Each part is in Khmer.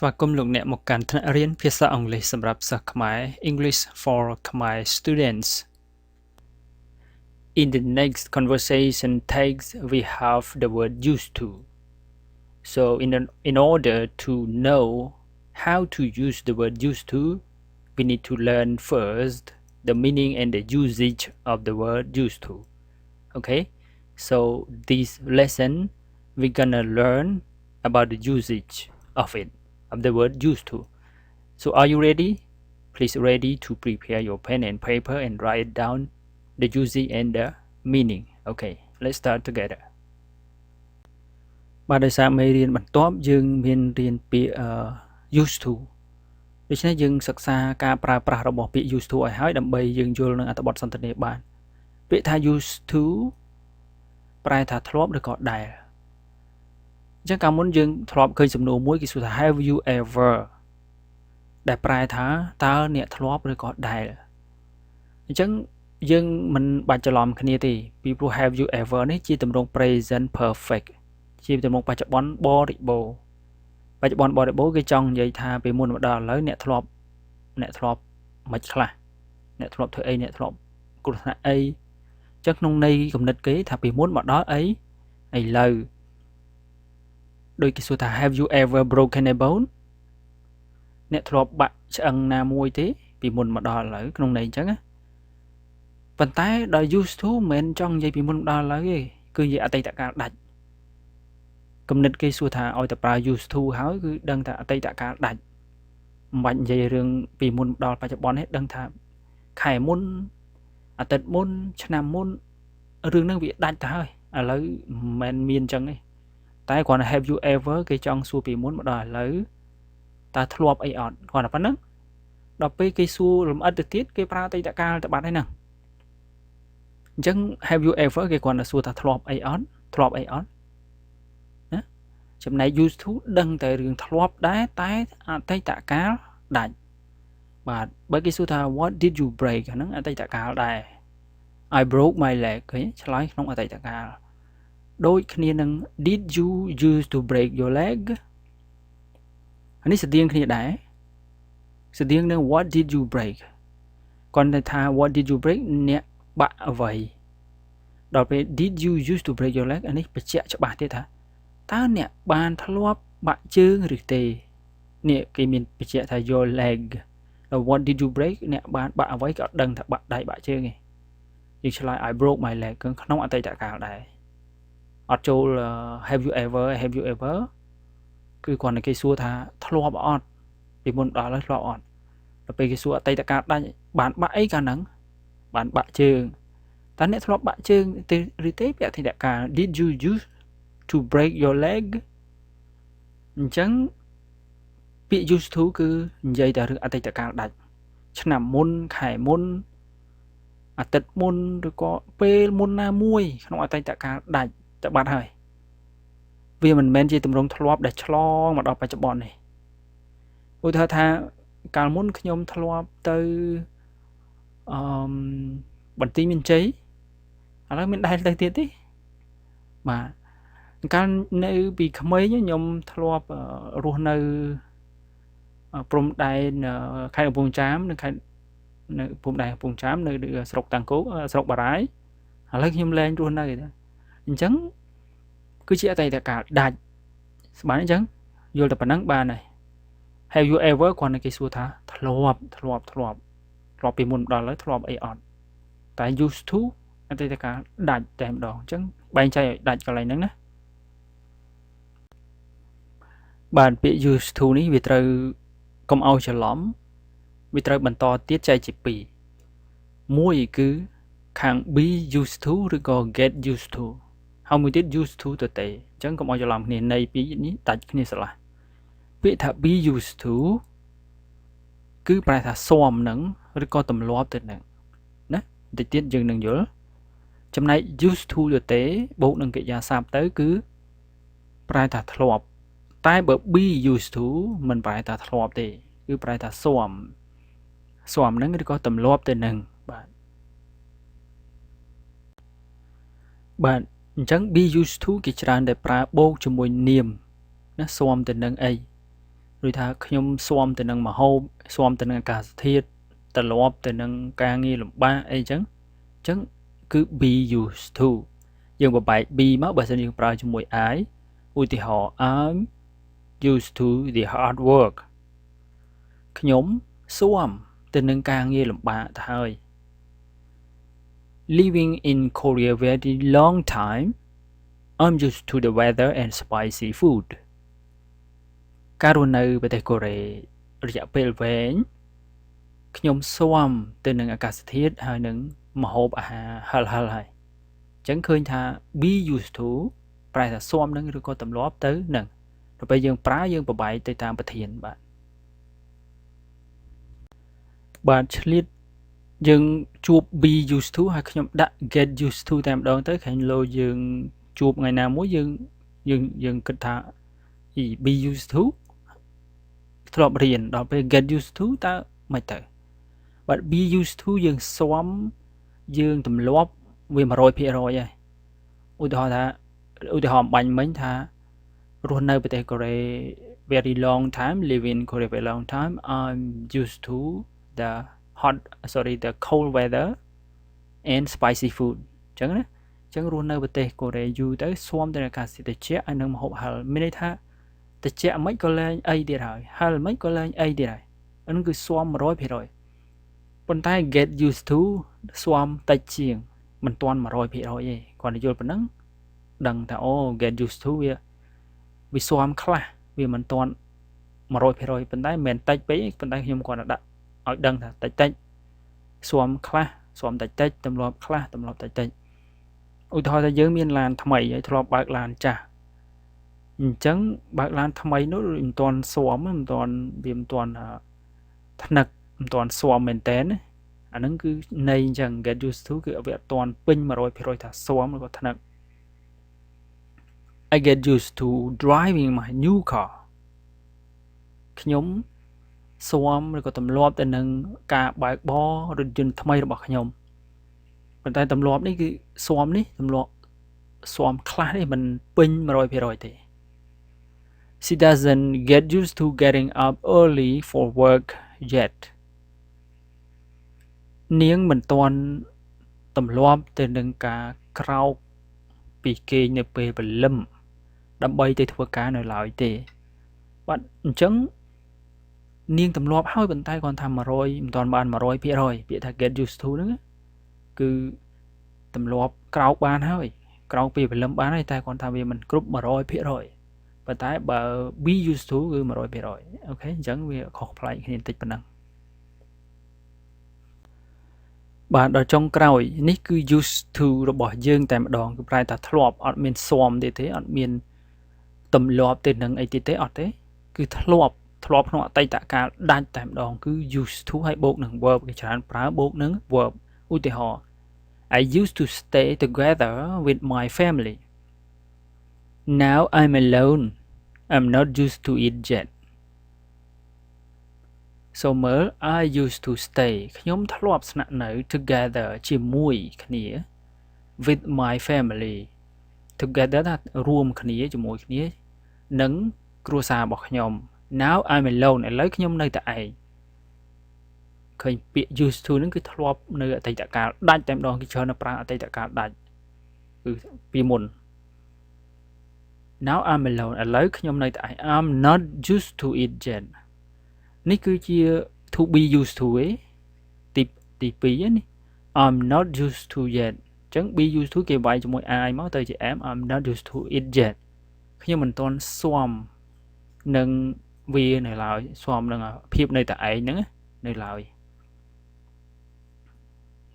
ស្វាគមន៍លោកអ្នកមកកាន់ថ្នាក់រៀនភាសាអង់គ្លេសសម្រាប់សិស្សខ្មែរ English for Khmer students. In the next conversation text we have the word used to. So in order to know how to use the word used to, we need to learn first the meaning and the usage of the word used to. Okay? So this lesson we're gonna learn about the usage of it. Of the word used to. So are you ready? Please ready to prepare your pen and paper and write down the usage and the meaning. Okay, let's start together. បាទដោយសារមេរៀនបន្ទាប់យើងមានរៀនពាក្យused to ដូច្នេះយើងសិក្សាការប្រើប្រាស់របស់ពាក្យ used to ឲ្យហើយដើម្បីយើងយល់នឹងអត្ថបទសន្ទនាបានពាក្យថា used to ប្រែថាធ្លាប់ឬក៏ដែលអញ្ចឹងកាលមុនយើងធ្លាប់ឃើញសំណួរមួយគេសួរថា have you ever ដែលប្រែថាតើអ្នកធ្លាប់ឬក៏ដែលអញ្ចឹងយើងមិនបាច់ច្រឡំគ្នាទេពីព្រោះ have you ever នេះជាទម្រង់ present perfect ជាទម្រង់បច្ចុប្បន្នបរិបូរណ៍បច្ចុប្បន្នបរិបូរណ៍គេចង់និយាយថាពីមុនមកដល់ឥឡូវអ្នកធ្លាប់មិនខ្លះអ្នកធ្លាប់ធ្វើអីអ្នកធ្លាប់គ្រោះថ្នាក់អីអញ្ចឹងក្នុងន័យគំនិតគេថាពីមុនមកដល់អីឥឡូវដោយគេសួរថា have you ever broken a bone អ្នកធ្លាប់បាក់ឆ្អឹងណាមួយទេពីមុនមកដល់ឥឡូវក្នុងន័យអញ្ចឹងណាប៉ុន្តែដល់ used to មិនចង់និយាយពីមុនមកដល់ឥឡូវទេគឺនិយាយអតីតកាលដាច់គំនិតគេសួរថាឲ្យតែប្រើ used to ហើយគឺដឹងថាអតីតកាលដាច់មិនបាច់និយាយរឿងពីមុនដល់បច្ចុប្បន្នទេដឹងថាខែមុនអាទិត្យមុនឆ្នាំមុនរឿងហ្នឹងវាដាច់ទៅហើយឥឡូវមិនមានអញ្ចឹងទេតែគ្រាន់តែ have you ever គេចង់សួរពីមុនមកដល់ឥឡូវតើធ្លាប់អីអត់គ្រាន់តែប៉ុណ្្នឹងដល់ពេលគេសួរលម្អិតទៅទៀតគេប្រើអតីតកាលទៅបាត់ហើយហ្នឹងអញ្ចឹង have you ever គេគ្រាន់តែសួរថាធ្លាប់អីអត់ណាចំណែក used to ដឹងតែរឿងធ្លាប់ដែរតែអតីតកាលដាច់បាទបើគេសួរថា what did you break ហ្នឹងអតីតកាលដែរ I broke my leg ឃើញឆ្លើយក្នុងអតីតកាលដូចគ្នានឹង did you used to break your leg នេះស្តៀងគ្នាដែរស្តៀងនឹង what did you break គាត់តែថា what did you break អ្នកបាក់អ្វីដល់ពេល did you used to break your leg អានេះបញ្ជាក់ច្បាស់ទៀតថាតើអ្នកបានធ្លាប់បាក់ជើងឬទេនេះគេមានបញ្ជាក់ថា your leg ដល់ what did you break អ្នកបានបាក់អ្វីក៏អត់ដឹងថាបាក់ដៃបាក់ជើងទេយើងឆ្លើយ I broke my leg គឺក្នុងអតីតកាលដែរអត់ចូល have you ever គឺគ្រាន់តែគេសួរថាធ្លាប់អត់ពីមុនដល់ហើយធ្លាប់អត់ដល់ពេលគេសួរអតីតកាលដាច់បានបាក់អីកាលហ្នឹងបានបាក់ជើងតើអ្នកធ្លាប់បាក់ជើងទេឬទេពាក្យអតីតកាល did you use to break your leg អញ្ចឹងពាក្យ used to គឺនិយាយតែរឿងអតីតកាលដាច់ឆ្នាំមុនខែមុនអាទិត្យមុនឬក៏ពេលមុនណាមួយក្នុងអតីតកាលដាច់ទៅបាត់ហើយវាមិនមែនជាទម្រង់ធ្លាប់ដែលឆ្លងមកដល់បច្ចុប្បន្នទេឧទាហរណ៍ថាកាលមុនខ្ញុំធ្លាប់ទៅបន្ទាយមានជ័យឥឡូវមានដែលទៅទៀតទេបាទកាលនៅពីក្មេងខ្ញុំធ្លាប់រស់នៅព្រំដែនខេត្តកំពង់ចាមនៅខេត្តនៅព្រំដែនកំពង់ចាមនៅស្រុកតាំងគោកស្រុកបារាយណ៍ឥឡូវខ្ញុំលែងរស់នៅអញ្ចឹងគឺជាអតីតកាលដាច់ស្បានអញ្ចឹងយល់តែប៉ុណ្ណឹងបានហើយ have you ever គ្រាន់តែគេសួរថាធ្លាប់ពីមុនដល់ឥឡូវធ្លាប់អីអត់តែ used to អតីតកាលដាច់តែម្ដងអញ្ចឹងបែងចែកឲ្យដាច់កន្លែងហ្នឹងណាបាទពាក្យ used to នេះវាត្រូវកុំឲ្យច្រឡំវាត្រូវបន្តទៀតចែកជា2មួយគឺខាង be used to ឬក៏ get used to ហើយមួយទៀត used to ទៅទេអញ្ចឹងកុំឲ្យច្រឡំគ្នានៃពីរនេះដាច់គ្នាស្រឡះពាក្យថា be used to គឺប្រែថាស៊ាំនឹងឬក៏ទម្លាប់ទៅនឹងណាបន្តិចទៀតយើងនឹងយល់ចំណែក used to ទៅទេបូកនឹងកិរិយាសព្ទទៅគឺប្រែថាធ្លាប់តែបើ be used to មិនប្រែថាធ្លាប់ទេគឺប្រែថាស៊ាំនឹងឬក៏ទម្លាប់ទៅនឹងបាទអញ្ចឹង be used to គេច្រើនតែប្រើបូកជាមួយនាមណាស៊ាំទៅនឹងអី ដូចថាខ្ញុំស៊ាំទៅនឹងម្ហូបស៊ាំទៅនឹងអាកាសធាតុត្រឡប់ទៅនឹងការងារលំបាកអីចឹងគឺ be used to យើងបបែក be មកបើសិនយើងប្រើជាមួយ I ឧទាហរណ៍ I'm used to the hard work ខ្ញុំស៊ាំទៅនឹងការងារលំបាកទៅហើយ living in Korea very long time I'm used to the weather and spicy food ការរស់នៅប្រទេសកូរ៉េរយៈពេលវែងខ្ញុំស៊ាំទៅនឹងអាកាសធាតុហើយនឹងម្ហូបអាហារហឹលហើយអញ្ចឹងឃើញថា be used to ប្រែថាស៊ាំនឹងឬក៏ទម្លាប់ទៅនឹងដល់ពេលយើងប្រើយើងប្របែកទៅតាមប្រធានបាទឆ្លៀតយើងជួប be used to ហើយខ្ញុំដាក់ get used to តែម្ដងទៅខាងលើយើងជួបថ្ងៃណាមួយយើងគិតថា be used to ធ្លាប់រៀនដល់ពេល get used to តើមិនទៅបាទ be used to យើងស៊ាំយើងទម្លាប់វា 100% ហើយឧទាហរណ៍បាញ់មិញថារស់នៅប្រទេសកូរ៉េ very long time live in Korea very long time I'm used to the cold weather and spicy food អញ្ចឹងណាអញ្ចឹងរស់នៅប្រទេសកូរ៉េយូរទៅស៊ាំទៅនឹងអាកាសធាតុត្រជាក់ហើយនឹងម្ហូបហឹលមានន័យថាត្រជាក់មិនក៏លែងអីទៀតហើយហឹលមិនក៏លែងអីទៀតហើយអានោះគឺស៊ាំ 100% ប៉ុន្តែ get used to ស៊ាំតិចជាងមិនទាន់ 100% ទេគាត់និយាយប៉ុណ្ណឹងដឹងថាអូ get used to វាស៊ាំខ្លះវាមិនទាន់ 100% ប៉ុន្តែមិនមែនតិចពេកប៉ុន្តែខ្ញុំគាត់ដាក់ឲ្យដឹងថាតិចស៊ាំខ្លះស៊ាំតិចទម្លាប់ខ្លះទម្លាប់តិចឧទាហរណ៍ថាយើងមានឡានថ្មីហើយធ្លាប់បើកឡានចាស់អញ្ចឹងបើកឡានថ្មីនោះមិនទាន់ស៊ាំមិនទាន់ថ្នឹកមិនទាន់ស៊ាំមែនតើអាហ្នឹងគឺន័យអញ្ចឹង get used to គឺវាអត់ទាន់ពេញ 100% ថាស៊ាំឬក៏ថ្នឹក I get used to driving my new car ខ្ញុំស៊ាំឬក៏ទម្លាប់ទៅនឹងការបើកបររថយន្តថ្មីរបស់ខ្ញុំប៉ុន្តែទម្លាប់នេះគឺស៊ាំនេះទម្លាប់ស៊ាំខ្លះនេះមិនពេញ 100% ទេ She doesn't get used to getting up early for work yet នាងមិនទាន់ទម្លាប់ទៅនឹងការក្រោកពីគេងនៅពេលព្រលឹមដើម្បីទៅធ្វើការនៅឡើយទេបាទអញ្ចឹងនាងទម្លាប់ហើយប៉ុន្តែគាត់ថា100មិនទាន់បាន 100% ពាក្យថា get used to ហ្នឹងគឺទម្លាប់ក្រោកបានហើយក្រោកពីព្រលឹមបានហើយតែគាត់ថាវាមិនគ្រប់ 100% ប៉ុន្តែបើ be used to គឺ 100% អូខេអញ្ចឹងវាខុសប្លែកគ្នាបន្តិចប៉ុណ្ណឹងបាទដល់ចុងក្រោយនេះគឺ used to របស់យើងតែម្ដងគឺប្រែថាធ្លាប់អត់មានស៊ាំទេអត់មានទម្លាប់ទៅនឹងអីទេអត់ទេគឺធ្លាប់ក្នុងអតីតកាលដាច់តែម្ដងគឺ used to ហើយបូកនឹង verb គេច្រើនប្រើបូកនឹង verb ឧទាហរណ៍ I used to stay together with my family now I'm alone I'm not used to it yet so មើល I used to stay ខ្ញុំធ្លាប់ស្នាក់នៅ together ជាមួយគ្នា with my family together ថារួមគ្នាជាមួយគ្នានឹងគ្រួសាររបស់ខ្ញុំNow I'm alone ឥឡូវខ្ញុំនៅតែឯងឃើញពាក្យ used to ហ្នឹងគឺធ្លាប់នៅអតីតកាលដាច់តែម្ដងគេច្រើនប្រើអតីតកាលដាច់គឺពីមុន Now I'm alone ឥឡូវខ្ញុំនៅតែឯង I'm not used to it yet នេះគឺជា to be used to ឯទី2នេះ I'm not used to yet អញ្ចឹង be used to គេវាយជាមួយ I មកទៅជា I'm not used to it yet ខ្ញុំមិនទាន់ស៊ាំនឹងវានៅឡើយស៊ាំនឹងភាពនៅតែឯងហ្នឹងនៅឡើយ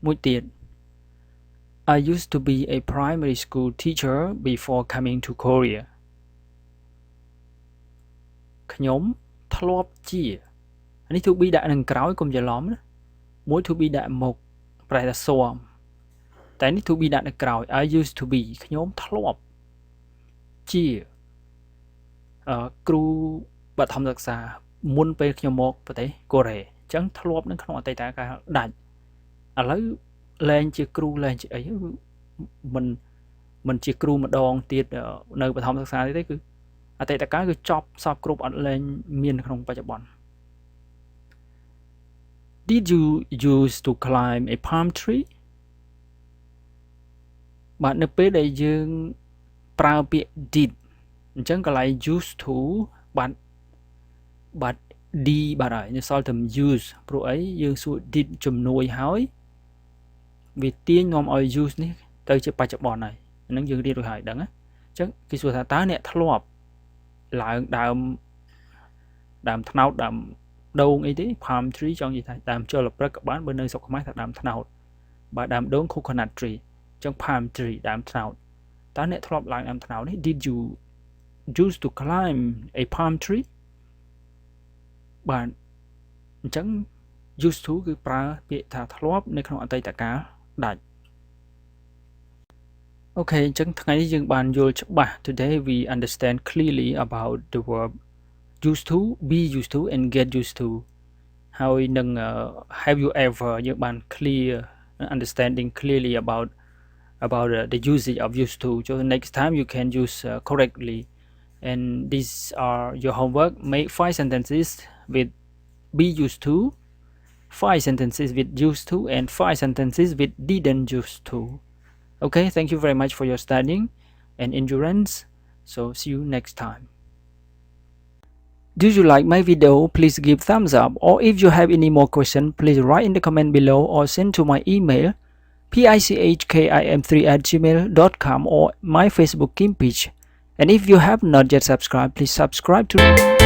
មួយទៀត I used to be a primary school teacher before coming to Korea ខ្ញុំធ្លាប់ជានេះ to be ដាក់នឹងក្រោយកុំច្រឡំណាមួយ to be ដាក់មុខប្រែថាស៊ាំតែនេះ to be ដាក់នៅក្រោយ I used to be ខ្ញុំធ្លាប់ជាគ្រូបឋមសិក្សាមុនពេលខ្ញុំមកប្រទេសកូរ៉េអញ្ចឹងធ្លាប់នឹងក្នុងអតីតកាលដាច់ឥឡូវលែងជាគ្រូលែងជាអីមិនជាគ្រូម្ដងទៀតនៅបឋមសិក្សាទេគឺ អតីតកាលគឺចប់សពគ្រប់អត់លែងមានក្នុងបច្ចុប្បន្ន Did you use to climb a palm tree បាទនៅពេលដែលយើងប្រើពាក្យ did អញ្ចឹងកន្លែង used to បាទ d បាទហើយនៅសល់តែ use ព្រោះអីយើងសួរ did ជំនួយហើយវាទាញនាំឲ្យ use នេះទៅជាបច្ចុប្បន្នហើយហ្នឹងយើងរៀនរួចហើយដឹងណាអញ្ចឹងគេសួរថាតើអ្នកធ្លាប់ឡើងដើមត្នោតដើមដូងអីទេ palm tree ចង់និយាយថាដើមជលព្រឹកក៏បានបើនៅស្រុកខ្មែរថាដើមត្នោតបើដើមដូង coconut tree អញ្ចឹង palm tree ដើមត្នោតតើអ្នកធ្លាប់ឡើងដើមត្នោតនេះ Did you used to climb a palm tree បាទអញ្ចឹង used to គឺប្រើពាក្យថាធ្លាប់នៅក្នុងអតីតកាលដាច់អូខេអញ្ចឹងថ្ងៃនេះយើងបានយល់ច្បាស់ Today we understand clearly about the verb used to be used to and get used to ហើយនឹង have you ever យើងបាន clear understanding clearly about the usage of used to so next time you can use correctly and these are your homework make 5 sentences with be used to 5 sentences with used to and 5 sentences with didn't used to okay thank you very much for your studying and endurance so see you next time Do you like my video? Please give thumbs up or if you have any more questions, please write in the comment below or send to my email pichkim3@gmail.com or my Facebook Kim Peach. And if you have not yet subscribed, please subscribe to